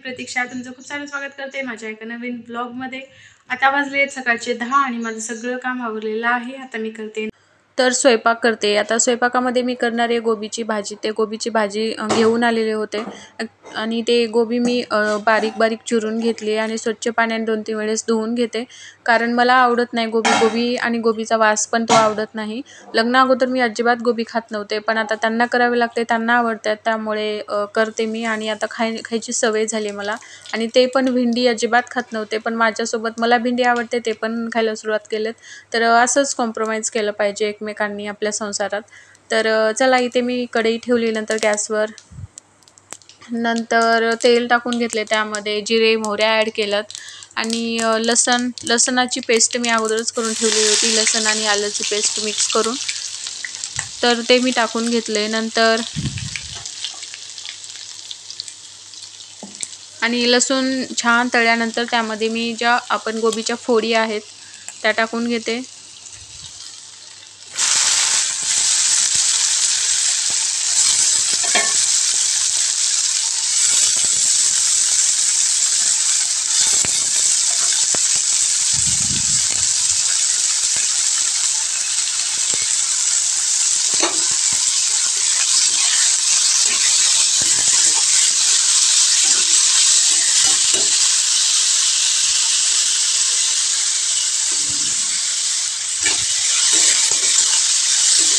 प्रतीक्षा, तुमचं खूप सारं स्वागत करते माझ्या एका नवीन ब्लॉगमध्ये। आता वाजले सकाळचे 10 आणि माझं सगळं काम आवरलेलं आहे। आता मी करते तर स्वयंपाक करते। आता स्वयंपाकामध्ये मी करणार आहे गोबीची भाजी। ते गोबीची भाजी घेऊन आलेले होते आणि ते गोबी मी बारीक बारीक चिरून घेतली आणि स्वच्छ पाण्याने 2-3 वेळेस धुवून घेते, कारण मला आवडत नाही गोबी आणि गोबीचा वास पण तो आवडत नाही। लग्ना अगोदर मी अजिबात गोबी खात नव्हते, पण आता त्यांना करावे लागते, त्यांना आवडतात, त्यामुळे करते मी आणि आता खायची सवय झाली मला। आणि ते पण भेंडी अजिबात खात नव्हते, पण माझ्यासोबत मला भेंडी आवडते, ते पण खायला सुरुवात केलेत। तर असंच कॉम्प्रोमाइज केलं पाहिजे एकमेकांनी आपल्या संसारात। तर चला, इथे मी कढई ठेवली नंतर गॅसवर। नंतर तेल टाकून घेतले, त्यामध्ये जिरे मोहरी ॲड केलं आणि लसणाची पेस्ट मी अगोदरच करून ठेवली होती, लसण आणि आल्याची पेस्ट मिक्स करून, तर ते मी टाकून घेतले नंतर। आणि लसूण छान तळल्यानंतर त्यामध्ये मी ज्या आपण गोबीच्या फोडी आहेत त्या टाकून घेते।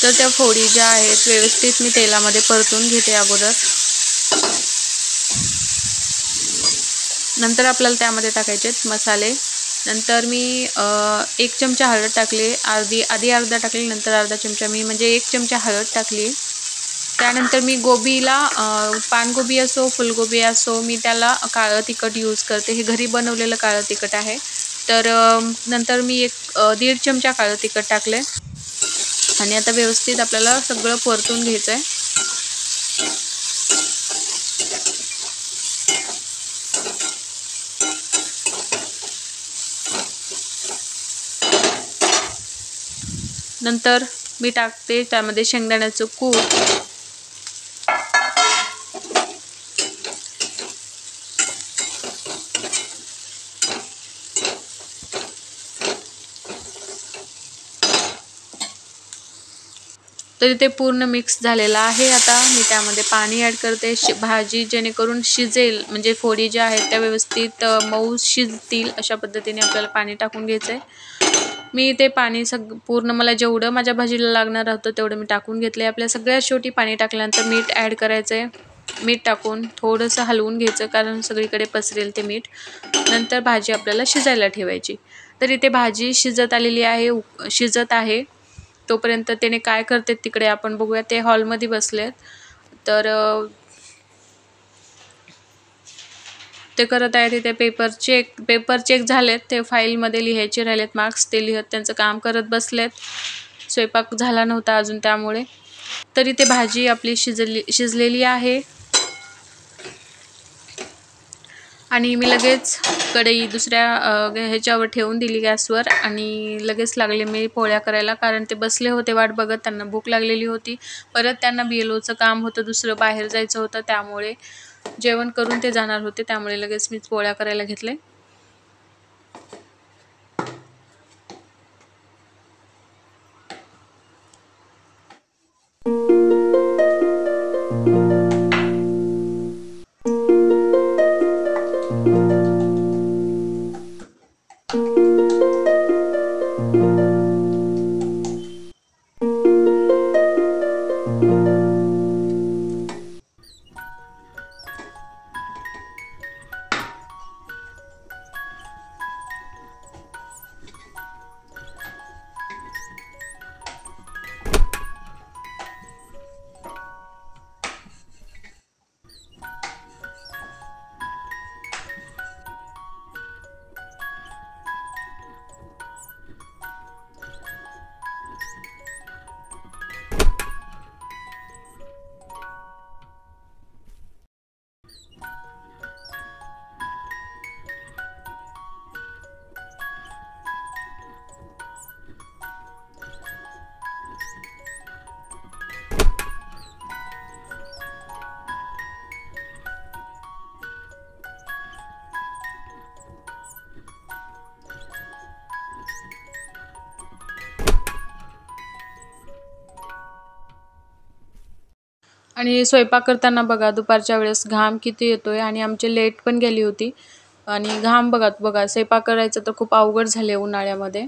तर त्या फोडी ज्या आहेत व्यवस्थित मी तेलामध्ये परतून घेते अगोदर। नंतर आपल्याला त्यामध्ये टाकायचे मसाले। नंतर मी 1 चमचा हळद टाकली, आधी अर्धा टाकली, नंतर अर्धा चमचा मी म्हणजे 1 चमचा हळद टाकली। त्यानंतर मी गोबीला पानगोबी असो फुलगोबी असो, मी त्याला काळं तिखट यूज करते, हे घरी बनवलेलं काळं तिखट आहे। तर नंतर मी 1-1.5 चमचा काळं तिखट टाकले आणि आता व्यवस्थित आपल्याला सगळं परतून घ्यायचं आहे। नंतर मी टाकते त्यामध्ये शेंगदाण्याचं कूट, तर ते पूर्ण मिक्स झालेलं आहे। आता मी त्यामध्ये पाणी ॲड करते, भाजी जेणेकरून शिजेल, म्हणजे फोडी ज्या आहेत त्या व्यवस्थित मऊ शिजतील अशा पद्धतीने आपल्याला पाणी टाकून घ्यायचं आहे। मी ते पाणी पूर्ण मला जेवढं माझ्या भाजीला लागणार होतं तेवढं मी टाकून घेतलं आहे। आपल्या सगळ्यात शेवटी पाणी टाकल्यानंतर मीठ ॲड करायचं आहे, मीठ टाकून थोडंसं हलवून घ्यायचं, कारण सगळीकडे पसरेल ते मीठ। नंतर भाजी आपल्याला शिजायला ठेवायची। तर इथे भाजी शिजत आलेली आहे, शिजत आहे तोपर्यंत त्याने काय करते तिकडे आपण बघूया। ते हॉलमध्ये बसलेत, तर ते करत आहेत तिथे पेपर चेक झालेत, ते फाईलमध्ये लिहायचे राहिलेत मार्क्स, ते लिहत त्यांचं काम करत बसलेत। स्वयंपाक झाला नव्हता अजून त्यामुळे। तरी ते भाजी आपली शिजलेली आहे आणि मी लगेच कढई दुसऱ्या ह्याच्यावर ठेवून दिली गॅसवर आणि लगेच लागले मी पोळ्या करायला, कारण ते बसले होते वाट बघत, त्यांना भूक लागलेली होती। परत त्यांना BLOचं काम होतं, दुसरं बाहेर जायचं होतं, त्यामुळे जेवण करून ते जाणार होते, त्यामुळे लगेच मी पोळ्या करायला घेतले। आणि स्वयंपाक करताना बघा दुपारच्या वेळेस घाम किती येतोय आणि आमची लाईट पण गेली होती आणि घाम बघा स्वयंपाक करायचं तर खूप अवघड झाले उन्हाळ्यामध्ये.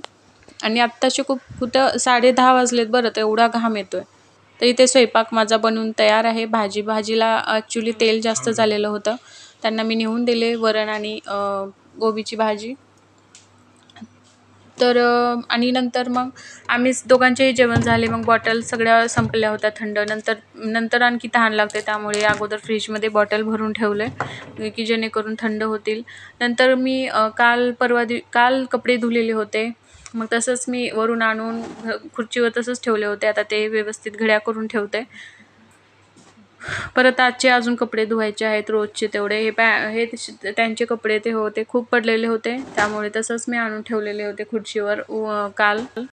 आणि आत्ताशी खूप कुठं 10:30 वाजलेत बरं, तर एवढा घाम येतोय. तर इथे स्वयंपाक माझा बनवून तयार आहे. भाजीला ॲक्च्युली तेल जास्त झालेलं होतं. त्यांना मी नेऊन दिले वरण आणि गोबीची भाजी. तर आणि नंतर मग आम्हीच दोघांचेही जेवण झाले. मग बॉटल सगळ्या संपल्या होत्या थंड. नंतर आणखी तहान लागते, त्यामुळे अगोदर फ्रीजमध्ये बॉटल भरून ठेवले की जेणेकरून थंड होतील. नंतर मी काल कपडे धुलेले होते. मग तसंच मी वरून आणून खुर्चीवर तसंच ठेवले होते. आता ते व्यवस्थित घड्या करून ठेवते. परत आजचे अजून कपडे धुवायचे आहेत रोजचे तेवढे. हे त्यांचे कपडे ते खूप पडलेले होते, त्यामुळे तसंच मी आणून ठेवलेले होते खुर्चीवर काल.